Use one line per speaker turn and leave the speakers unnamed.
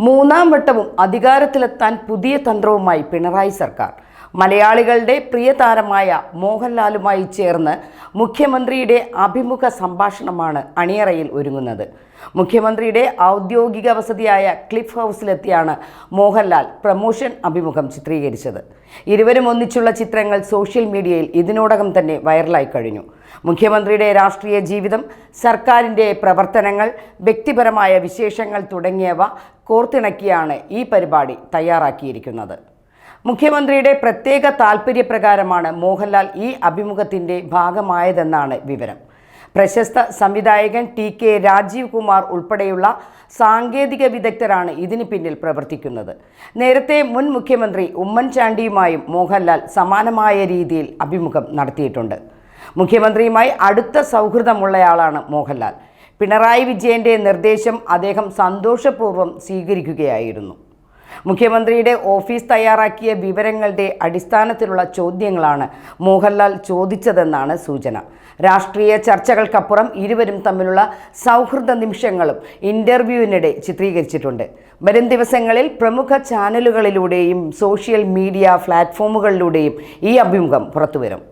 മൂന്നാം വട്ടവും അധികാരത്തിലെത്താൻ പുതിയ തന്ത്രവുമായി പിണറായി സർക്കാർ. മലയാളികളുടെ പ്രിയ താരമായ മോഹൻലാലുമായി ചേർന്ന് മുഖ്യമന്ത്രിയുടെ അഭിമുഖ സംഭാഷണമാണ് അണിയറയിൽ ഒരുങ്ങുന്നത്. മുഖ്യമന്ത്രിയുടെ ഔദ്യോഗിക വസതിയായ ക്ലിഫ് ഹൗസിലെത്തിയാണ് മോഹൻലാൽ പ്രമോഷൻ അഭിമുഖം ചിത്രീകരിച്ചത്. ഇരുവരും ഒന്നിച്ചുള്ള ചിത്രങ്ങൾ സോഷ്യൽ മീഡിയയിൽ ഇതിനോടകം തന്നെ വൈറലായി കഴിഞ്ഞു. മുഖ്യമന്ത്രിയുടെ രാഷ്ട്രീയ ജീവിതം, സർക്കാരിൻ്റെ പ്രവർത്തനങ്ങൾ, വ്യക്തിപരമായ വിശേഷങ്ങൾ തുടങ്ങിയവ കോർത്തിണക്കിയാണ് ഈ പരിപാടി തയ്യാറാക്കിയിരിക്കുന്നത്. മുഖ്യമന്ത്രിയുടെ പ്രത്യേക താൽപ്പര്യപ്രകാരമാണ് മോഹൻലാൽ ഈ അഭിമുഖത്തിൻ്റെ ഭാഗമായതെന്നാണ് വിവരം. പ്രശസ്ത സംവിധായകൻ TK രാജീവ് കുമാർ ഉൾപ്പെടെയുള്ള സാങ്കേതിക വിദഗ്ധരാണ് ഇതിന് പിന്നിൽ പ്രവർത്തിക്കുന്നത്. നേരത്തെ മുൻ മുഖ്യമന്ത്രി ഉമ്മൻചാണ്ടിയുമായും മോഹൻലാൽ സമാനമായ രീതിയിൽ അഭിമുഖം നടത്തിയിട്ടുണ്ട്. മുഖ്യമന്ത്രിയുമായി അടുത്ത സൗഹൃദമുള്ളയാളാണ് മോഹൻലാൽ. പിണറായി വിജയൻ്റെ നിർദ്ദേശം അദ്ദേഹം സന്തോഷപൂർവ്വം സ്വീകരിക്കുകയായിരുന്നു. മുഖ്യമന്ത്രിയുടെ ഓഫീസ് തയ്യാറാക്കിയ വിവരങ്ങളുടെ അടിസ്ഥാനത്തിലുള്ള ചോദ്യങ്ങളാണ് മോഹൻലാൽ ചോദിച്ചതെന്നാണ് സൂചന. രാഷ്ട്രീയ ചർച്ചകൾക്കപ്പുറം ഇരുവരും തമ്മിലുള്ള സൗഹൃദ നിമിഷങ്ങളും ഇൻ്റർവ്യൂവിനിടെ ചിത്രീകരിച്ചിട്ടുണ്ട്. വരും ദിവസങ്ങളിൽ പ്രമുഖ ചാനലുകളിലൂടെയും സോഷ്യൽ മീഡിയ പ്ലാറ്റ്ഫോമുകളിലൂടെയും ഈ അഭിമുഖം പുറത്തുവരും.